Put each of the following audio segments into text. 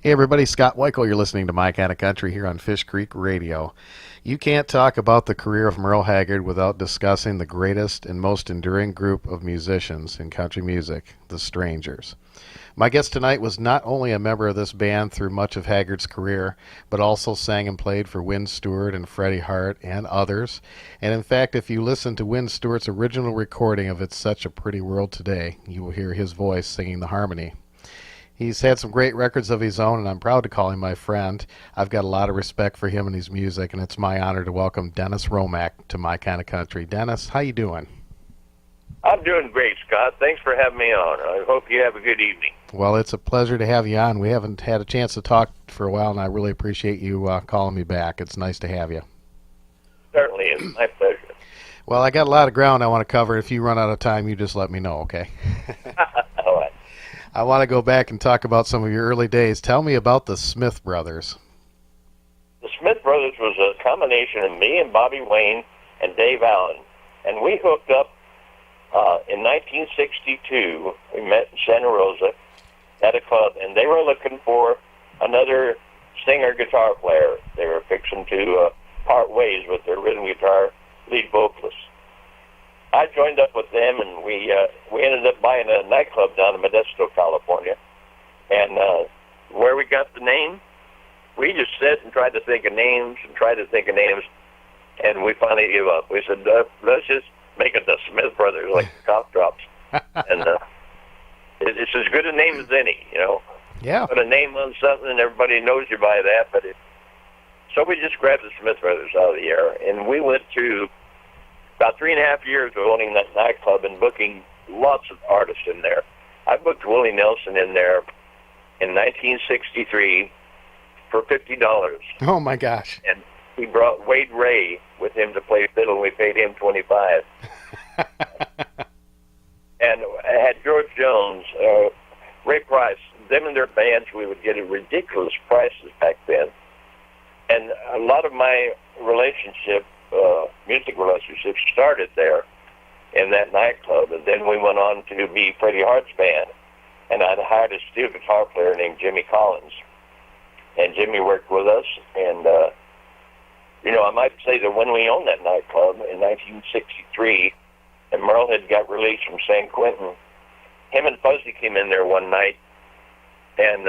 Hey everybody, Scott Wikle. You're listening to My Kind of Country here on Fish Creek Radio. You can't talk about the career of Merle Haggard without discussing the greatest and most enduring group of musicians in country music, the Strangers. My guest tonight was not only a member of this band through much of Haggard's career, but also sang and played for Win Stewart and Freddie Hart and others. And in fact, if you listen to Win Stewart's original recording of It's Such a Pretty World Today, you will hear his voice singing the harmony. He's had some great records of his own, and I'm proud to call him my friend. I've got a lot of respect for him and his music, and it's my honor to welcome Dennis Hromek to My Kind of Country. Dennis, how you doing? I'm doing great, Scott. Thanks for having me on. I hope you have a good evening. Well, it's a pleasure to have you on. We haven't had a chance to talk for a while, and I really appreciate you calling me back. It's nice to have you. Certainly is. My pleasure. Well, I got a lot of ground I want to cover. If you run out of time, you just let me know, okay? All right. I want to go back and talk about some of your early days. Tell me about the Smith Brothers. The Smith Brothers was a combination of me and Bobby Wayne and Dave Allen, and we hooked up in 1962. We met in Santa Rosa at a club, and they were looking for another singer-guitar player. They were fixing to part ways with their rhythm guitar lead vocalist. I joined up with them, and we ended up buying a nightclub down in Modesto, California. And where we got the name, we just sat and tried to think of names, and we finally gave up. We said, let's just make it the Smith Brothers, like the cough drops. And it's as good a name as any, you know. Yeah. Put a name on something, and everybody knows you by that. So we just grabbed the Smith Brothers out of the air, and we went to about 3.5 years of owning that nightclub and booking lots of artists in there. I booked Willie Nelson in there in 1963 for $50. Oh, my gosh. And he brought Wade Ray with him to play fiddle, and we paid him $25. And I had George Jones, Ray Price, them and their bands. We would get at ridiculous prices back then. And a lot of my music relationships started there in that nightclub, and then we went on to be Freddie Hart's band, and I'd hired a steel guitar player named Jimmy Collins, and Jimmy worked with us, and I might say that when we owned that nightclub in 1963, and Merle had got released from San Quentin, him and Fuzzy came in there one night, and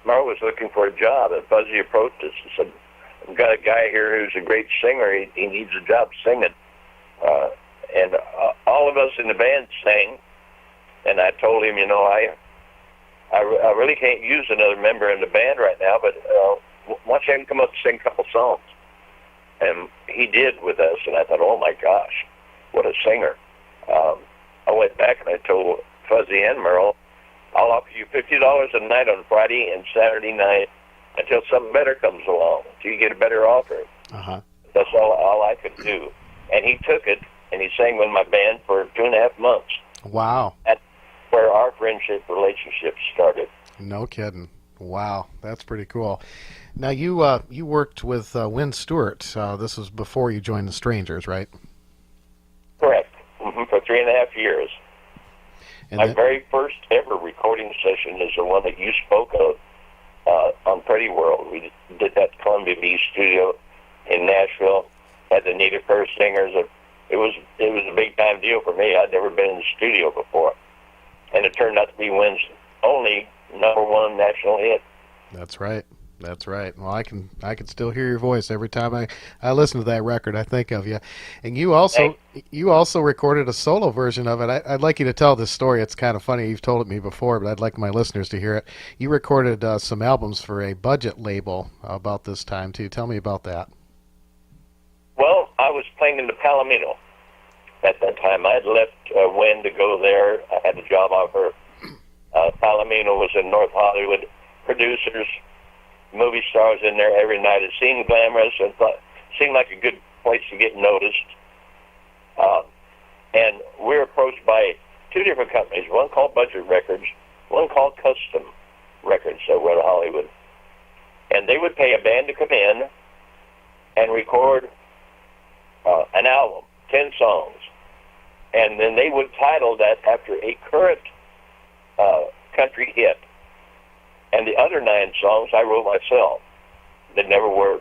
Merle was looking for a job, and Fuzzy approached us and said, I've got a guy here who's a great singer. He needs a job singing. And all of us in the band sang. And I told him, I really can't use another member in the band right now, but why don't you have him come up and sing a couple songs? And he did with us, and I thought, oh my gosh, what a singer. I went back and I told Fuzzy and Merle, I'll offer you $50 a night on Friday and Saturday night until something better comes along, until you get a better offer. Uh-huh. That's all I could do. And he took it, and he sang with my band for 2.5 months. Wow. That's where our relationship started. No kidding. Wow, that's pretty cool. Now, you worked with Win Stewart. This was before you joined the Strangers, right? Correct. For 3.5 years. And my very first ever recording session is the one that you spoke of on Pretty World. We did that at Columbia B studio in Nashville. Had the Native First Singers. It was a big time deal for me. I'd never been in the studio before, and it turned out to be Win's only #1 national hit. That's right. That's right. Well, I can still hear your voice every time I listen to that record. I think of you, and you also recorded a solo version of it. I'd like you to tell this story. It's kind of funny. You've told it me before, but I'd like my listeners to hear it. You recorded some albums for a budget label about this time too. Tell me about that. Well, I was playing in the Palomino at that time. I had left Win to go there. I had a job offer. Palomino was in North Hollywood. Producers, movie stars in there every night. It seemed glamorous and seemed like a good place to get noticed. And we were approached by 2 different companies, one called Budget Records, one called Custom Records that were in Hollywood. And they would pay a band to come in and record an album, 10 songs. And then they would title that after a current country hit. And the other 9 songs I wrote myself that never were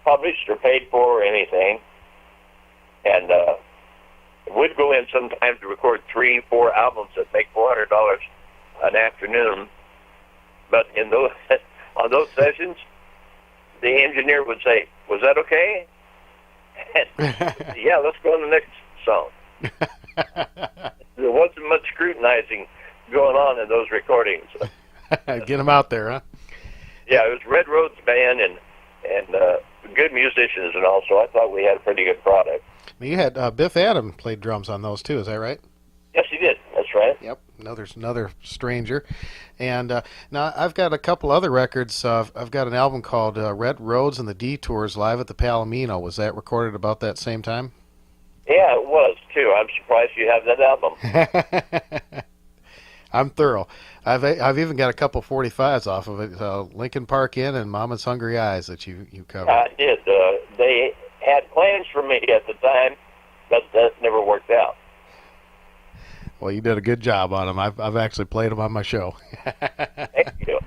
published or paid for or anything. And we'd go in sometimes to record 3, 4 albums that make $400 an afternoon. But in those on those sessions, the engineer would say, "Was that okay?" And, yeah, let's go on the next song. There wasn't much scrutinizing going on in those recordings. Get them out there, huh? Yeah, it was Red Road's band and good musicians, and also I thought we had a pretty good product. You had Biff Adam played drums on those too, is that right? Yes, he did. That's right. Yep, another stranger. And now I've got a couple other records. I've got an album called Red Roads and the Detours live at the Palomino. Was that recorded about that same time? Yeah, it was too. I'm surprised you have that album. I'm thorough. I've even got a couple 45s off of it. Lincoln Park Inn and Mama's Hungry Eyes that you covered. I did. They had plans for me at the time, but that never worked out. Well, you did a good job on them. I've actually played them on my show. Thank you.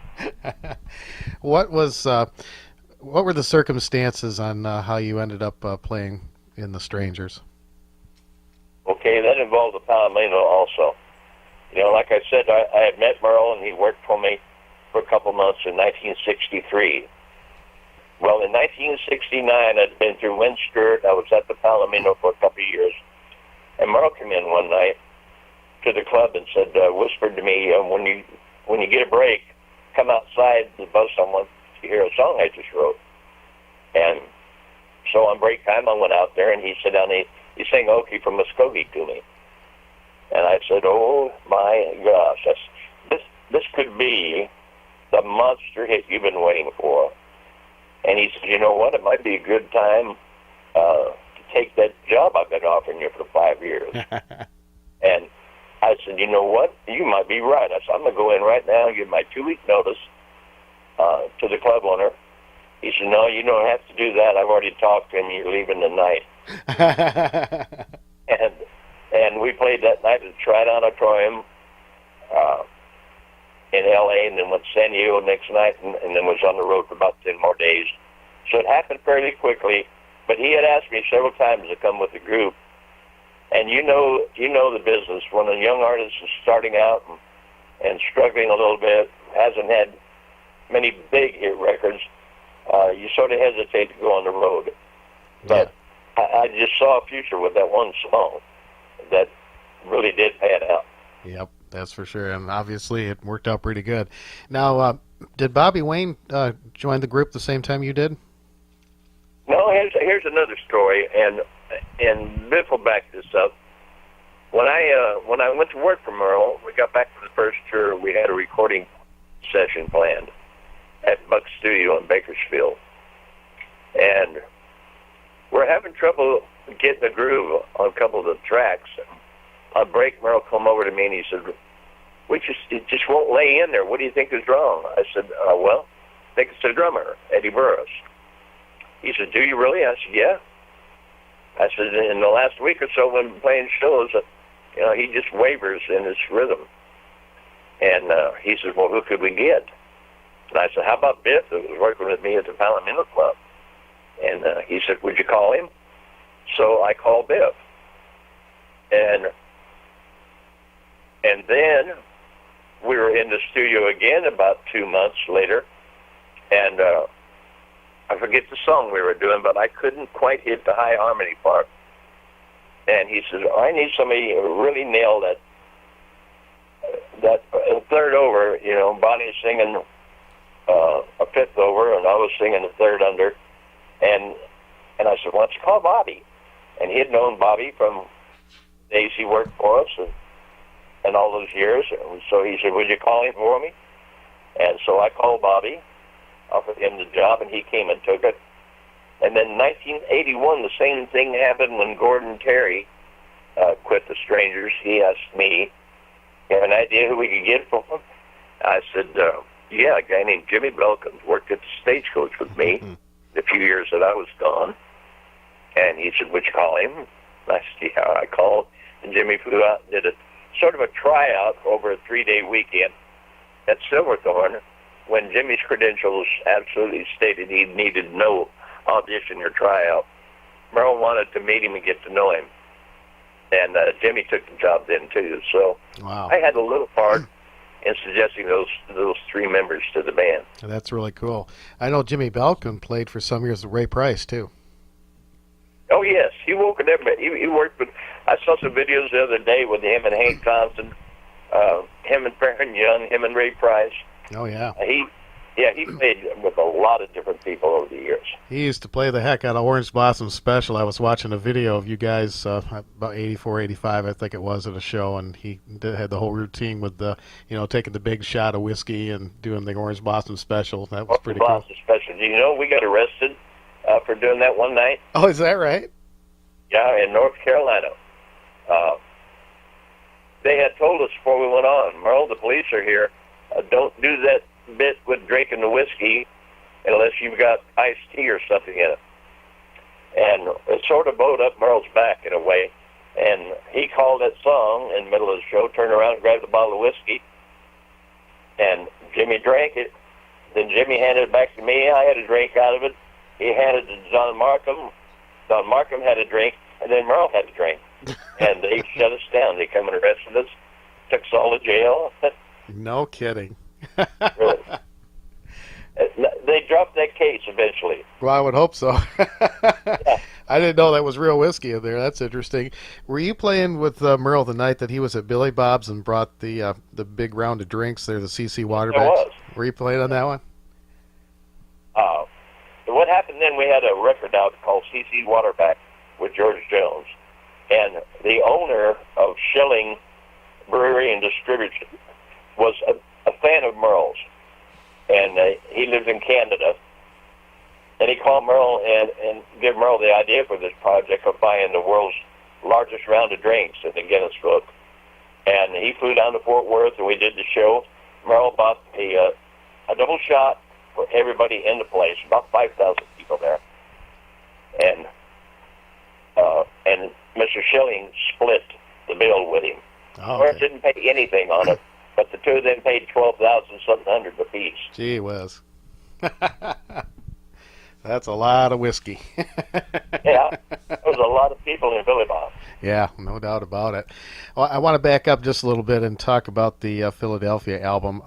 What were the circumstances on how you ended up playing in the Strangers? Okay, that involved the Palomino also. You know, like I said, I had met Merle, and he worked for me for a couple months in 1963. Well, in 1969, I'd been through Windskirt. I was at the Palomino for a couple of years. And Merle came in one night to the club and said, whispered to me, when you get a break, come outside to buzz someone to hear a song I just wrote. And so on break time, I went out there, and he sat down, and he sang Okie from Muskogee to me. And I said, oh, my gosh, this could be the monster hit you've been waiting for. And he said, you know what, it might be a good time to take that job I've been offering you for 5 years. And I said, you know what, you might be right. I said, I'm going to go in right now and give my 2-week notice to the club owner. He said, no, you don't have to do that. I've already talked to him. You're leaving tonight. And we played that night at the Triad Auditorium in L.A., and then went to San Diego next night, and then was on the road for about 10 more days. So it happened fairly quickly, but he had asked me several times to come with the group. And you know the business. When a young artist is starting out and struggling a little bit, hasn't had many big hit records, you sort of hesitate to go on the road. But yeah. I just saw a future with that one song that really did pan out. Yep, that's for sure. And obviously it worked out pretty good. Now, did Bobby Wayne join the group the same time you did? No, here's another story, and Biff will back this up. When I went to work for Merle, we got back from the first tour. We had a recording session planned at Buck's studio in Bakersfield, and we're having trouble getting a groove on a couple of the tracks. On break, Merle come over to me and he said, it just won't lay in there. What do you think is wrong? I said, well, I think it's the drummer, Eddie Burris. He said, do you really? I said, yeah. I said, in the last week or so when playing shows, he just wavers in his rhythm. And he said, well, who could we get? And I said, how about Biff, who was working with me at the Palomino Club? And he said, would you call him? So I called Biff. And then we were in the studio again about 2 months later, and I forget the song we were doing, but I couldn't quite hit the high harmony part. And he says, I need somebody who really nail that third over, Bonnie's singing a fifth over, and I was singing a third under. And I said, why don't you call Bobby? And he had known Bobby from days he worked for us and all those years. And so he said, would you call him for me? And so I called Bobby, offered him the job, and he came and took it. And then in 1981, the same thing happened when Gordon Terry quit the Strangers. He asked me, you have an idea who we could get for him? I said, yeah, a guy named Jimmy Belkins worked at the Stagecoach with me the few years that I was gone. And he said, would you call him? I said, yeah, I called. And Jimmy flew out and did a sort of a tryout over a 3-day weekend at Silverthorne. when Jimmy's credentials absolutely stated he needed no audition or tryout, Merle wanted to meet him and get to know him. And Jimmy took the job then, too. So wow. I had a little part in suggesting those three members to the band. That's really cool. I know Jimmy Balkin played for some years with Ray Price, too. Oh, yes. He worked with everybody. He worked with, I saw some videos the other day with him and Hank Thompson, him and Farron Young, him and Ray Price. Oh, yeah. He played with a lot of different people over the years. He used to play the heck out of Orange Blossom Special. I was watching a video of you guys about 84, 85, I think it was, at a show, and he had the whole routine with the, taking the big shot of whiskey and doing the Orange Blossom Special. That was pretty cool. Orange Blossom Special. Do you know we got arrested for doing that one night? Oh, is that right? Yeah, in North Carolina. They had told us before we went on, Merle, the police are here. Don't do that bit with drinking the whiskey unless you've got iced tea or something in it. And it sort of bowed up Merle's back in a way. And he called that song in the middle of the show, turned around and grabbed a bottle of whiskey. And Jimmy drank it. Then Jimmy handed it back to me. I had a drink out of it. He handed it to Don Markham. Don Markham had a drink. And then Merle had a drink. And they shut us down. They come and arrested us, took us all to jail. No kidding. Really. They dropped that case eventually. Well, I would hope so. Yeah. I didn't know that was real whiskey in there. That's interesting. Were you playing with Merle the night that he was at Billy Bob's and brought the big round of drinks there, the CC water bags? I was. Were you playing on that one? What happened then, we had a record out called CC Waterback with George Jones. And the owner of Schilling Brewery and Distribution was a fan of Merle's. And he lives in Canada. And he called Merle and gave Merle the idea for this project of buying the world's largest round of drinks in the Guinness Book. And he flew down to Fort Worth, and we did the show. Merle bought a double shot for everybody in the place, about 5,000 people there. And Mr. Schilling split the bill with him. Oh, Merle didn't pay anything on it, but the two of them paid $12,700 apiece. Gee whiz. That's a lot of whiskey. Yeah, there was a lot of people in Billy Bob. Yeah, no doubt about it. Well, I want to back up just a little bit and talk about the Philadelphia album.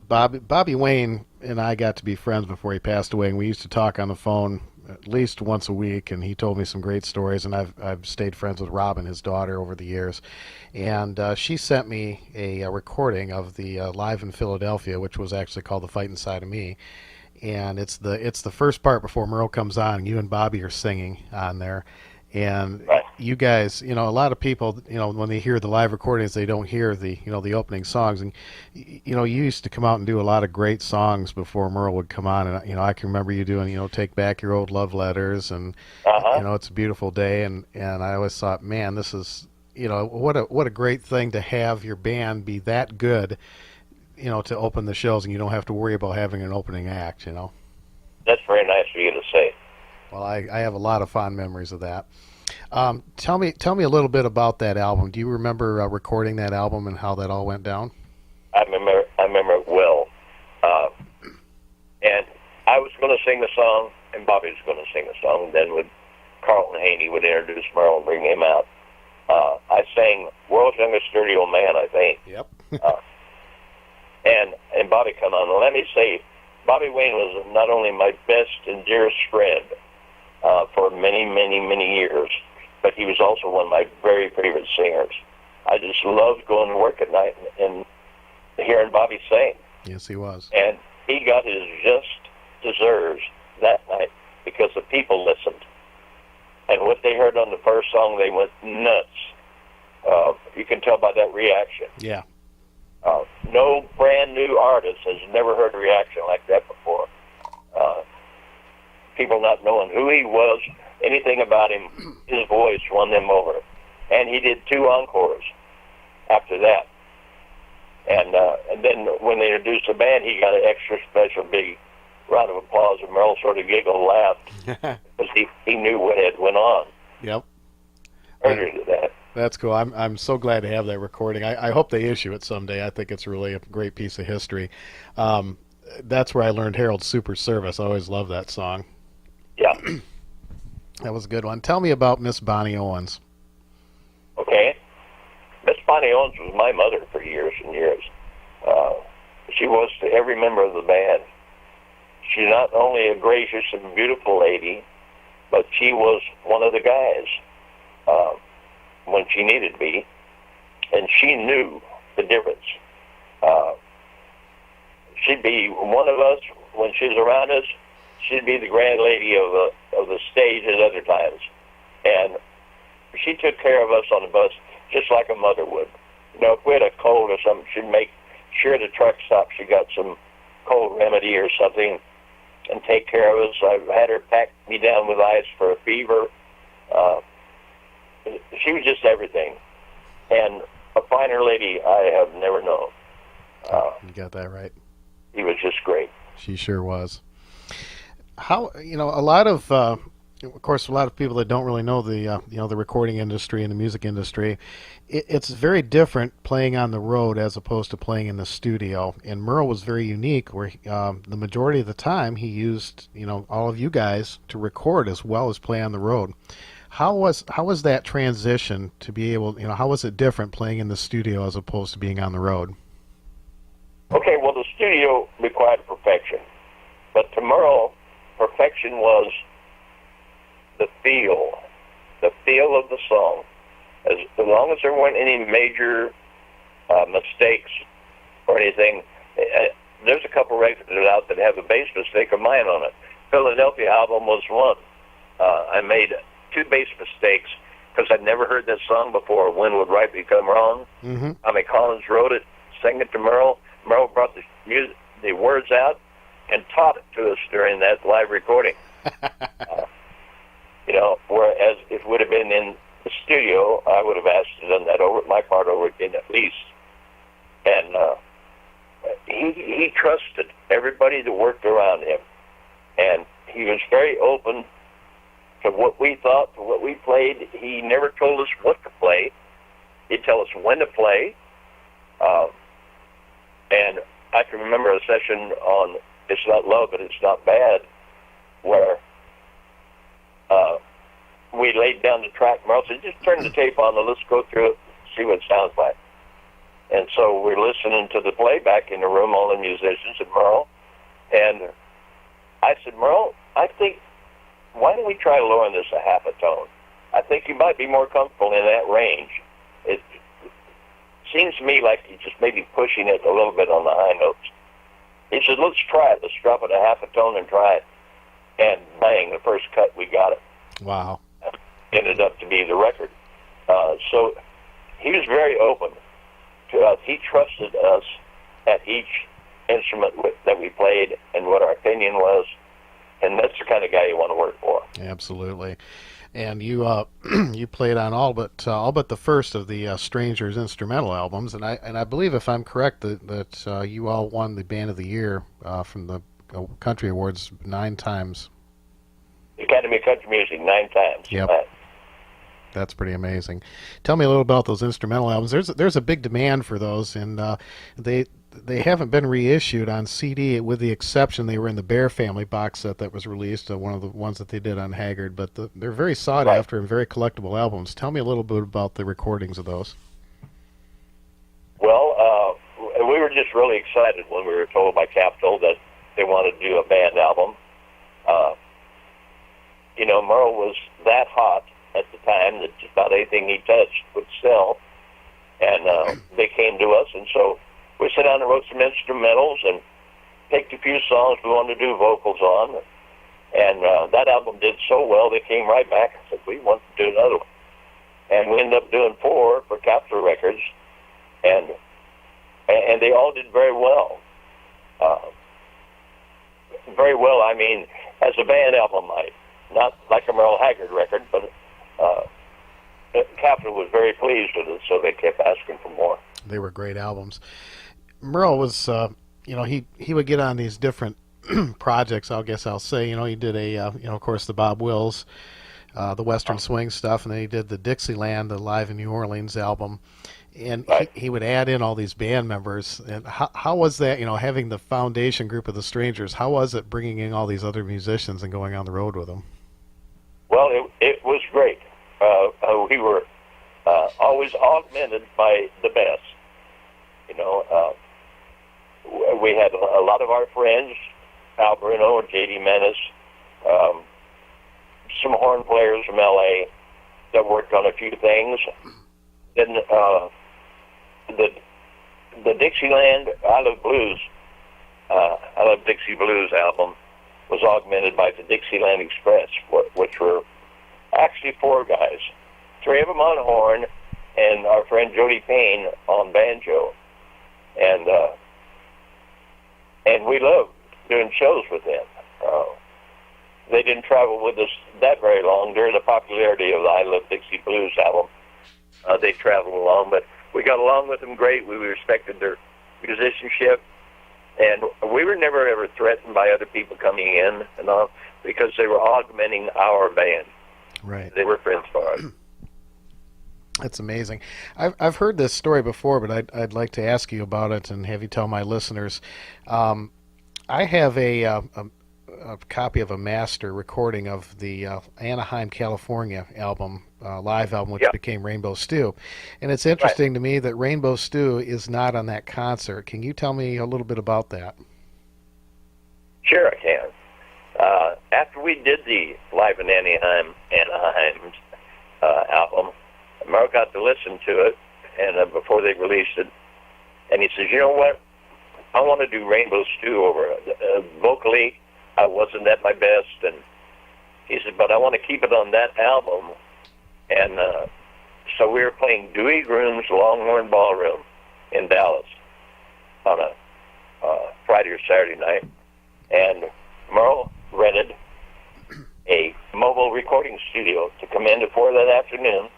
Bobby Wayne and I got to be friends before he passed away, and we used to talk on the phone at least once a week, and he told me some great stories, and I've stayed friends with Robin, his daughter, over the years. And she sent me a recording of the Live in Philadelphia, which was actually called The Fight Inside of Me. And it's the first part before Merle comes on, and you and Bobby are singing on there. And right. You guys, a lot of people, when they hear the live recordings, they don't hear the opening songs. And, you used to come out and do a lot of great songs before Merle would come on. And, I can remember you doing, Take Back Your Old Love Letters and, It's a Beautiful Day. And I always thought, man, this is, what a great thing to have your band be that good, to open the shows, and you don't have to worry about having an opening act, That's very nice for you to say. Well, I have a lot of fond memories of that. Tell me a little bit about that album. Do you remember recording that album and how that all went down? I remember it well. And I was going to sing the song, and Bobby was going to sing the song. Then Carlton Haney would introduce Merle and bring him out. I sang World's Youngest Dirty Old Man, I think. Yep. And Bobby come on. And let me say, Bobby Wayne was not only my best and dearest friend for many, many, many years, but he was also one of my very favorite singers. I just loved going to work at night and hearing Bobby sing. Yes, he was. And he got his just deserves that night because the people listened. And what they heard on the first song, they went nuts. You can tell by that reaction. Yeah. No brand new artist has never heard a reaction like that before. People not knowing who he was, anything about him, his voice won them over. And he did 2 encores after that. And then when they introduced the band, he got an extra special big round of applause, and Merle sort of giggled, laughed, because he knew what had went on. Yep. Earlier to that. That's cool. I'm so glad to have that recording. I hope they issue it someday. I think it's really a great piece of history. Um, that's where I learned Harold's Super Service. I always loved that song. Yeah. That was a good one. Tell me about Miss Bonnie Owens. Okay. Miss Bonnie Owens was my mother for years and years. Uh, she was to every member of the band. She's not only a gracious and beautiful lady, but she was one of the guys when she needed to be, and she knew the difference. Uh, she'd be one of us when she's around us. She'd be the grand lady of the stage at other times, and she took care of us on the bus just like a mother would. You know, if we had a cold or something, she'd make sure the truck stopped. She got some cold remedy or something and take care of us. I've had her pack me down with ice for a fever. She was just everything, and a finer lady I have never known. You got that right. He was just great. She sure was. How a lot of course, a lot of people that don't really know the recording industry and the music industry, it's very different playing on the road as opposed to playing in the studio. And Merle was very unique, where the majority of the time he used all of you guys to record as well as play on the road. How was that transition to be able, how was it different playing in the studio as opposed to being on the road? Okay, well, the studio required perfection, but to Merle, perfection was the feel of the song. As long as there weren't any major mistakes or anything, there's a couple records out that have a bass mistake of mine on it. Philadelphia album was one. I made 2 bass mistakes because I'd never heard that song before. When Would Right Become Wrong? Mm-hmm. I mean, Collins wrote it, sang it to Merle. Merle brought the words out and taught it to us during that live recording. Whereas if it would have been in the studio, I would have asked to done that my part over again at least. And he trusted everybody that worked around him, and he was very open to what we thought, to what we played. He never told us what to play. He'd tell us when to play. And I can remember a session on It's Not Love, but It's Not Bad, where we laid down the track. Merle said, just turn the tape on and let's go through it, see what it sounds like. And so we're listening to the playback in the room, all the musicians and Merle. And I said, Merle, I think, why don't we try lowering this a half a tone? I think you might be more comfortable in that range. It seems to me like you're just maybe pushing it a little bit on the high notes. He said, let's try it. Let's drop it a half a tone and try it. And bang, the first cut, we got it. Wow. Ended up to be the record. So he was very open to us. He trusted us at each instrument that we played and what our opinion was. And that's the kind of guy you want to work for. Absolutely. And you you played on all but the first of the Strangers instrumental albums, and I believe, if I'm correct, that you all won the Band of the Year from the Country Awards 9 times. Academy of Country Music 9 times. Yep. That's pretty amazing. Tell me a little about those instrumental albums. There's a big demand for those, and they haven't been reissued on CD, with the exception they were in the Bear Family box set that was released, one of the ones that they did on Haggard. But they're very sought after and very collectible albums. Tell me a little bit about the recordings of those. Well, we were just really excited when we were told by Capitol that they wanted to do a band album. Merle was that hot at the time that just about anything he touched would sell. And they came to us, and so we sat down and wrote some instrumentals and picked a few songs we wanted to do vocals on. And that album did so well, they came right back and said, we want to do another one. And we ended up doing 4 for Capitol Records, and they all did very well. Very well, I mean, as a band album, not like a Merle Haggard record, but Capitol was very pleased with it, so they kept asking for more. They were great albums. Merle was, he would get on these different projects, I guess I'll say. He did of course, the Bob Wills the Western swing stuff, and then he did the Dixieland, the Live in New Orleans album. And Right. he would add in all these band members. And how was that, having the foundation group of the Strangers, how was it bringing in all these other musicians and going on the road with them? Well, it was great. We were always augmented by the best. We had a lot of our friends, Al Bruno, J.D. Menace, some horn players from L.A. that worked on a few things. Then the Dixieland I Love Dixie Blues album was augmented by the Dixieland Express, which were actually 4 guys, 3 of them on horn, and our friend Jody Payne on banjo, and we loved doing shows with them. They didn't travel with us that very long during the popularity of the I Love Dixie Blues album. They traveled along, but we got along with them great. We respected their musicianship, and we were never ever threatened by other people coming in and all, because they were augmenting our band. Right. They were friends for us. That's amazing. I've heard this story before, but I'd like to ask you about it and have you tell my listeners. I have a copy of a master recording of the Anaheim, California album, live album, which became Rainbow Stew. And it's interesting to me that Rainbow Stew is not on that concert. Can you tell me a little bit about that? Sure, I can. After we did the Live in Anaheim album, Merle got to listen to it, and before they released it, and he says, "You know what? I want to do Rainbow Stew over it. Vocally, I wasn't at my best," and he said, "But I want to keep it on that album." And so we were playing Dewey Groom's Longhorn Ballroom in Dallas on a Friday or Saturday night, and Merle rented a mobile recording studio to come in at 4 that afternoon,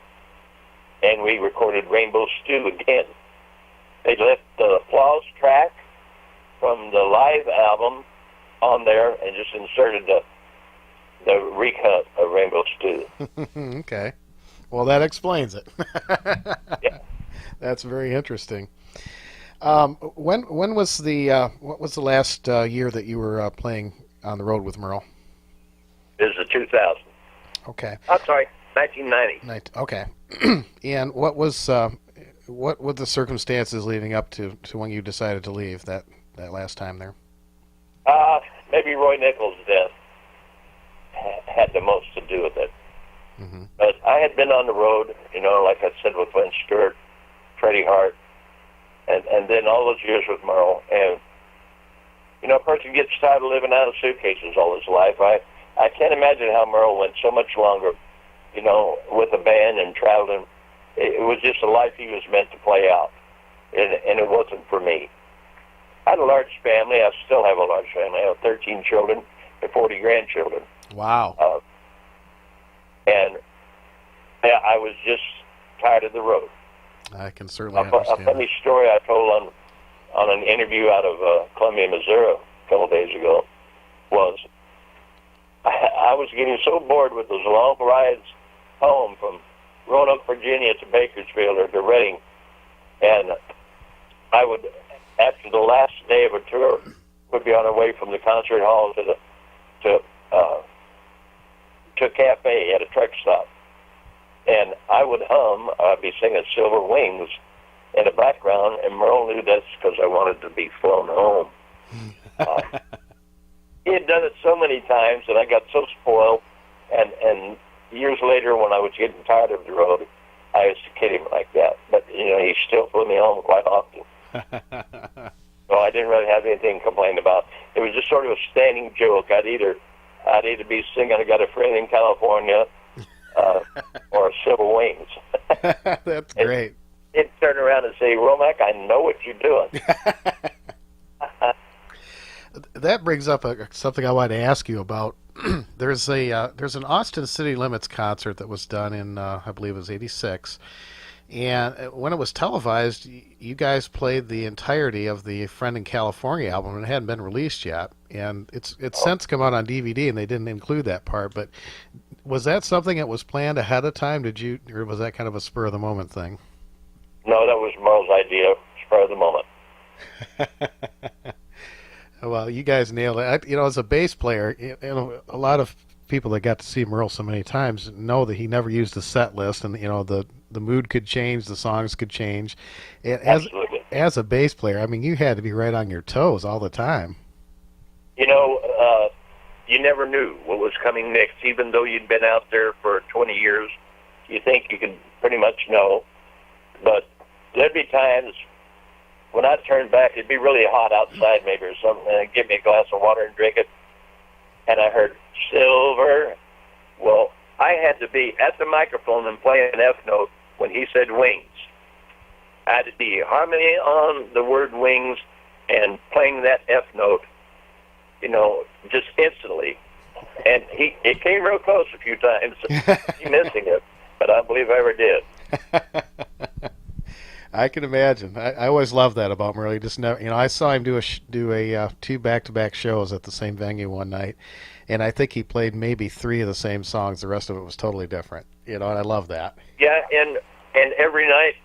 and we recorded Rainbow Stew again. They left the applause track from the live album on there and just inserted the recut of Rainbow Stew. Okay. Well, that explains it. Yeah. That's very interesting. When was what was the last year that you were playing on the road with Merle? This is 2000. Okay. I'm sorry, 1990. Okay. And what were the circumstances leading up to when you decided to leave that last time there? Maybe Roy Nichols' death had the most to do with it. Mm-hmm. But I had been on the road, like I said, with Lynn Stewart, Freddie Hart, and then all those years with Merle. And, a person gets tired of living out of suitcases all his life. I can't imagine how Merle went so much longer, with a band and traveling. It was just a life he was meant to play out, and it wasn't for me. I had a large family. I still have a large family. I have 13 children and 40 grandchildren. Wow. And I was just tired of the road. I can certainly understand. A funny story I told on an interview out of Columbia, Missouri a couple days ago was I was getting so bored with those long rides home from Roanoke, Virginia to Bakersfield or to Reading, and I would, after the last day of a tour, would be on our way from the concert hall to a cafe at a truck stop, and I would hum, I'd be singing Silver Wings in the background, and Merle knew that's because I wanted to be flown home. He had done it so many times, and I got so spoiled, and years later, when I was getting tired of the road, I used to kid him like that, but, he still flew me home quite often. So I didn't really have anything to complain about. It was just sort of a standing joke. I'd either be singing "I Got a Friend in California" or "Silver Wings." That's great. He'd turn around and say, "Hromek, I know what you're doing." That brings up something I wanted to ask you about. There's an Austin City Limits concert that was done in I believe it was '86. And when it was televised, you guys played the entirety of the Friend in California album, and it hadn't been released yet. And it's since come out on DVD, and they didn't include that part. But Was that something that was planned ahead of time? Did you, or was that kind of a spur of the moment thing? No, that was Merle's idea, spur of the moment. Well, you guys nailed it. As a bass player, a lot of people that got to see Merle so many times know that he never used a set list, and the mood could change, the songs could change. Absolutely. As a bass player, I mean, you had to be right on your toes all the time. You never knew what was coming next, even though you'd been out there for 20 years. You think you could pretty much know, but there'd be times when I'd turn back, it'd be really hot outside maybe or something, and I'd give me a glass of water and drink it, and I heard silver. Well, I had to be at the microphone and play an F note when he said wings. I had to be harmony on the word wings and playing that F note, just instantly. And it came real close a few times, missing it, but I believe I ever did. I can imagine. I always loved that about Merle. He just never, I saw him do two back-to-back shows at the same venue one night, and I think he played maybe 3 of the same songs. The rest of it was totally different. And I love that. Yeah, and every night,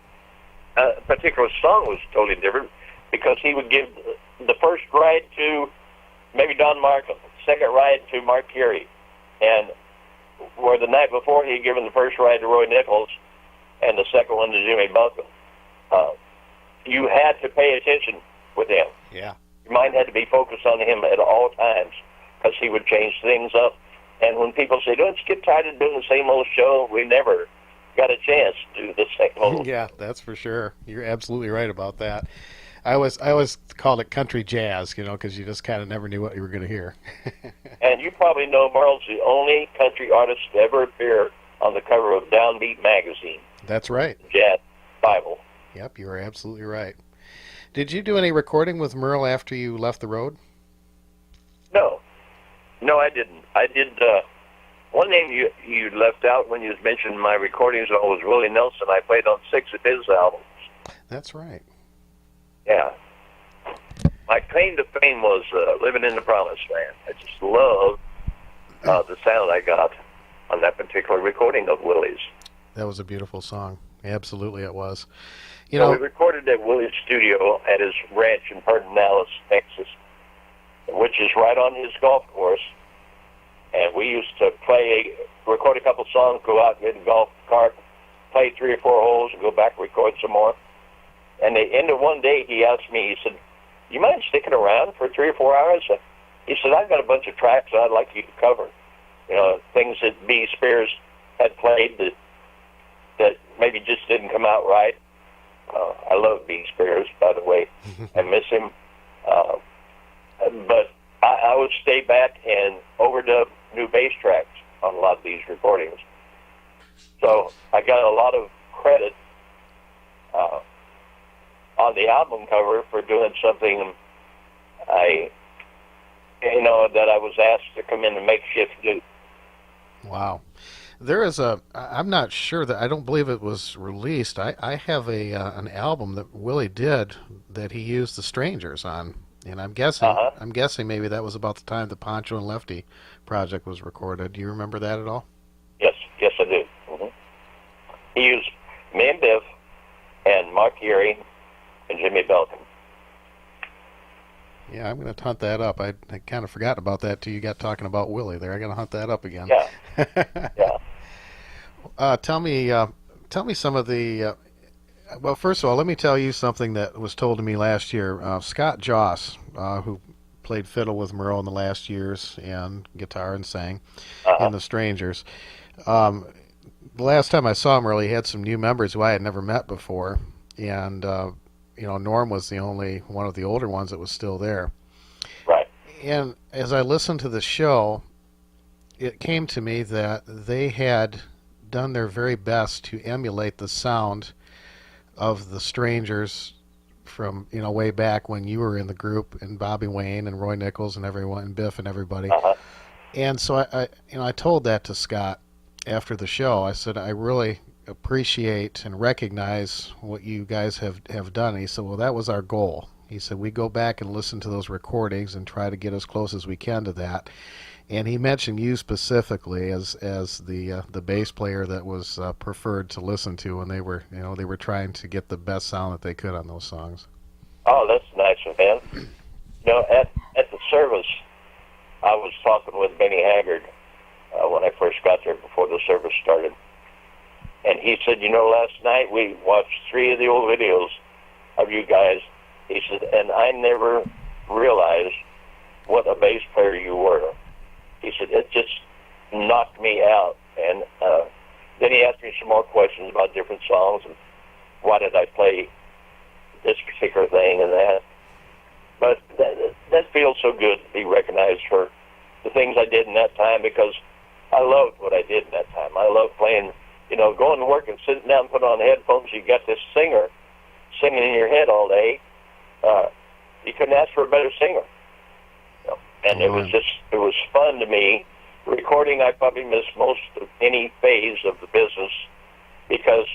a particular song was totally different because he would give the first ride to maybe Don Markham, second ride to Mark Carey, and where the night before he had given the first ride to Roy Nichols and the second one to Jimmy Buncombe. You had to pay attention with him. Yeah. Your mind had to be focused on him at all times because he would change things up. And when people say, don't you get tired of doing the same old show, we never got a chance to do the same old. Yeah, that's for sure. You're absolutely right about that. I always called it country jazz, because you just kind of never knew what you were going to hear. And you probably know Merle's the only country artist to ever appear on the cover of Downbeat magazine. That's right. Jazz Bible. Yep, you are absolutely right. Did you do any recording with Merle after you left the road? No, I didn't. I did. One name you left out when you mentioned my recordings was Willie Nelson. I played on 6 of his albums. That's right. Yeah. My claim to fame was Living in the Promised Land. I just loved the sound I got on that particular recording of Willie's. That was a beautiful song. Absolutely it was. We recorded at Willie's studio at his ranch in Pedernales, Texas, which is right on his golf course. And we used to record a couple songs, go out, get a golf cart, play 3 or 4 holes, and go back and record some more. And the end of one day, he asked me, he said, you mind sticking around for 3 or 4 hours? He said, I've got a bunch of tracks I'd like you to cover. Things that B. Spears had played that maybe just didn't come out right. I love B. Spears, by the way. I miss him. But I would stay back and overdub new bass tracks on a lot of these recordings. So I got a lot of credit on the album cover for doing something that I was asked to come in and makeshift do. Wow. There is I'm not sure I don't believe it was released. I have an album that Willie did that he used the Strangers on, and I'm guessing maybe that was about the time the Poncho and Lefty project was recorded. Do you remember that at all? Yes, I do. Mm-hmm. He used me and Biff and Mark Erie and Jimmy Belkin. Yeah, I'm going to hunt that up. I kind of forgot about that till you got talking about Willie there. I got to hunt that up again. Yeah. Yeah. Tell me some of the. Well, first of all, let me tell you something that was told to me last year. Scott Joss, who played fiddle with Merle in the last years and guitar and sang in the Strangers. The last time I saw Merle, he had some new members who I had never met before, and Norm was the only one of the older ones that was still there. Right. And as I listened to the show, it came to me that they had done their very best to emulate the sound of the Strangers from way back when you were in the group, and Bobby Wayne and Roy Nichols and everyone, and Biff and everybody. And so I told that to Scott after the show. I said, I really appreciate and recognize what you guys have done. And he said, well, that was our goal. He said, we go back and listen to those recordings and try to get as close as we can to that. And he mentioned you specifically as the bass player that was preferred to listen to when they were trying to get the best sound that they could on those songs. Oh, that's nice of him. At the service, I was talking with Benny Haggard when I first got there before the service started. And he said, last night we watched 3 of the old videos of you guys. He said, and I never realized what a bass player you were. He said, it just knocked me out. And then he asked me some more questions about different songs and why did I play this particular thing and that. But that feels so good to be recognized for the things I did in that time, because I loved what I did in that time. I loved playing, going to work and sitting down, put on headphones. You got this singer singing in your head all day. You couldn't ask for a better singer. And it was fun to me. Recording, I probably missed most of any phase of the business because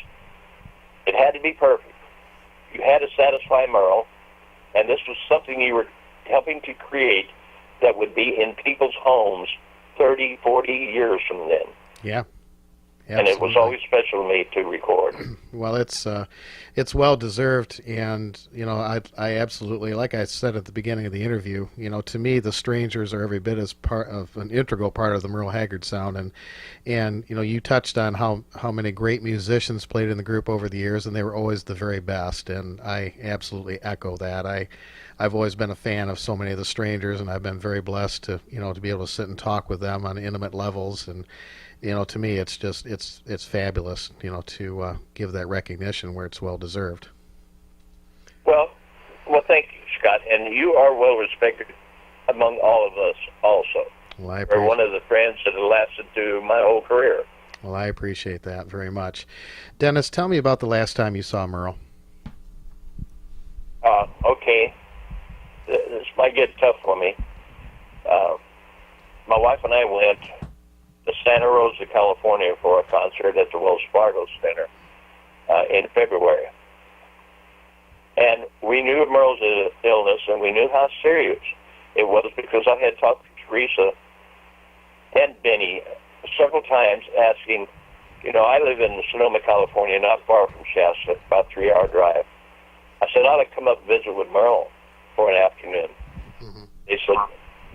it had to be perfect. You had to satisfy Merle, and this was something you were helping to create that would be in people's homes 30, 40 years from then. Yeah. Absolutely. And it was always special to me to record. Well, it's well deserved, and I absolutely, like I said at the beginning of the interview, to me the Strangers are every bit as part of an integral part of the Merle Haggard sound, and you touched on how many great musicians played in the group over the years, and they were always the very best, and I absolutely echo that. I've always been a fan of so many of the Strangers, and I've been very blessed to to be able to sit and talk with them on intimate levels, and to me, it's just it's fabulous, to give that recognition where it's well deserved. Well, thank you, Scott, and you are well respected among all of us. Also, well, you're one of the friends that has lasted through my whole career. Well, I appreciate that very much. Dennis, tell me about the last time you saw Merle. Okay, this might get tough for me. My wife and I went to Santa Rosa, California for a concert at the Wells Fargo Center in February. And we knew of Merle's illness, and we knew how serious it was because I had talked to Teresa and Benny several times asking, I live in Sonoma, California, not far from Shasta, about a 3-hour drive. I said, I'd like to come up and visit with Merle for an afternoon. Mm-hmm. They said,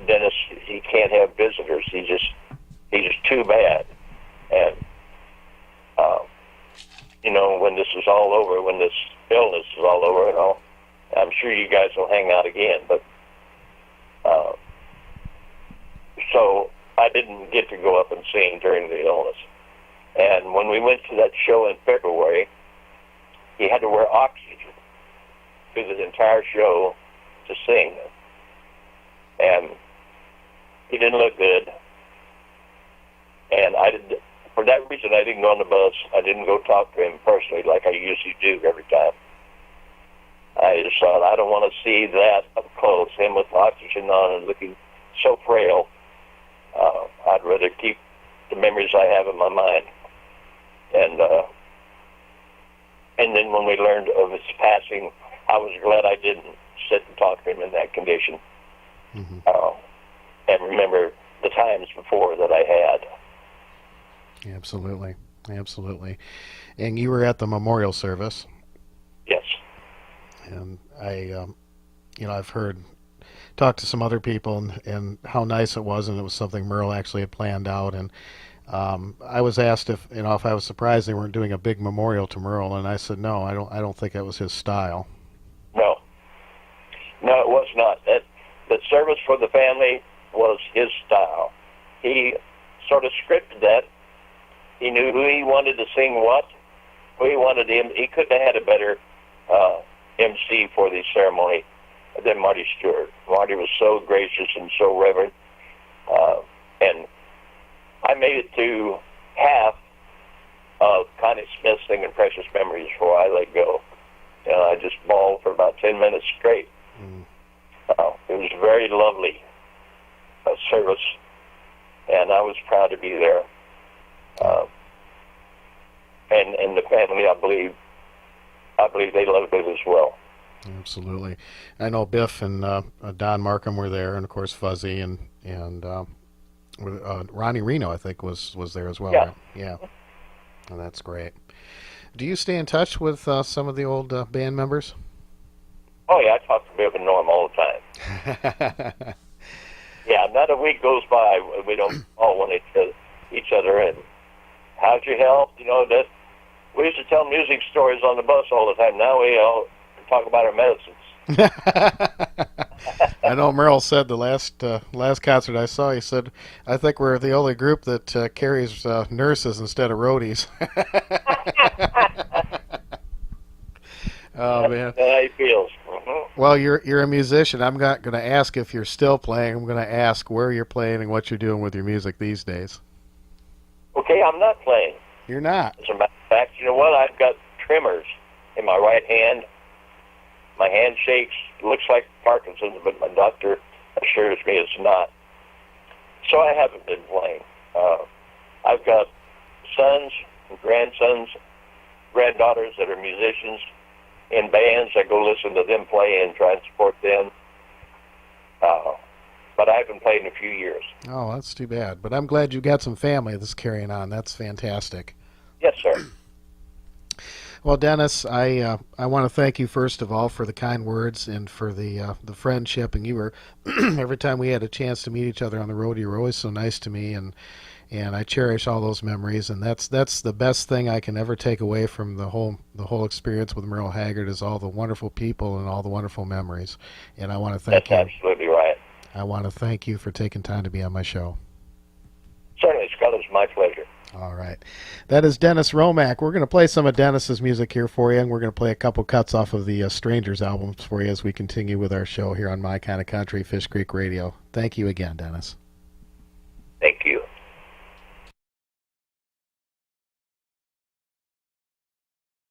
Dennis, he can't have visitors. He's just too bad. And, when this is all over, when this illness is all over and all, I'm sure you guys will hang out again. But so I didn't get to go up and sing during the illness. And when we went to that show in February, he had to wear oxygen through the entire show to sing. And he didn't look good. And for that reason, I didn't go on the bus. I didn't go talk to him personally like I usually do every time. I just thought, I don't want to see that up close, him with oxygen on and looking so frail. I'd rather keep the memories I have in my mind. And then when we learned of his passing, I was glad I didn't sit and talk to him in that condition. Mm-hmm. And remember the times before that I had. Absolutely. And you were at the memorial service. Yes. And I've talked to some other people and how nice it was, and it was something Merle actually had planned out. And I was asked if I was surprised they weren't doing a big memorial to Merle, and I said no, I don't think that was his style. No, it was not. The service for the family was his style. He sort of scripted that. He knew who he wanted to sing what, who he wanted him. He couldn't have had a better MC for the ceremony than Marty Stewart. Marty was so gracious and so reverent. And I made it to half of Connie Smith's singing Precious Memories before I let go. I just bawled for about 10 minutes straight. Mm. It was a very lovely service, and I was proud to be there. And the family, I believe they loved it as well. Absolutely. I know Biff and Don Markham were there, and of course Fuzzy and Ronnie Reno, I think, was there as well, Yeah. right? Yeah, and that's great. Do you stay in touch with some of the old band members? Oh yeah, I talk to Biff and Norm all the time. Yeah, not a week goes by we don't call one each other and how's your health? You know that we used to tell music stories on the bus all the time. Now we all talk about our medicines. I know Merle said the last concert I saw. He said, "I think we're the only group that carries nurses instead of roadies." Oh man. That's how he feels. Mm-hmm. Well, you're a musician. I'm not going to ask if you're still playing. I'm going to ask where you're playing and what you're doing with your music these days. Okay, I'm not playing. You're not. As a matter of fact, you know what? I've got tremors in my right hand. My hand shakes. Looks like Parkinson's, but my doctor assures me it's not. So I haven't been playing. I've got sons and grandsons, granddaughters that are musicians in bands. I go listen to them play and try and support them. But I haven't played in a few years. Oh, that's too bad. But I'm glad you got some family that's carrying on. That's fantastic. Yes, sir. Well, Dennis, I want to thank you first of all for the kind words and for the friendship. And you were every time we had a chance to meet each other on the road, you were always so nice to me, and I cherish all those memories. And that's the best thing I can ever take away from the whole experience with Merle Haggard is all the wonderful people and all the wonderful memories. And I want to thank you. That's absolutely right. I want to thank you for taking time to be on my show. Certainly, Scott, it's my pleasure. All right. That is Dennis Hromek. We're going to play some of Dennis's music here for you, and we're going to play a couple cuts off of the Strangers albums for you as we continue with our show here on My Kind of Country, Fish Creek Radio. Thank you again, Dennis.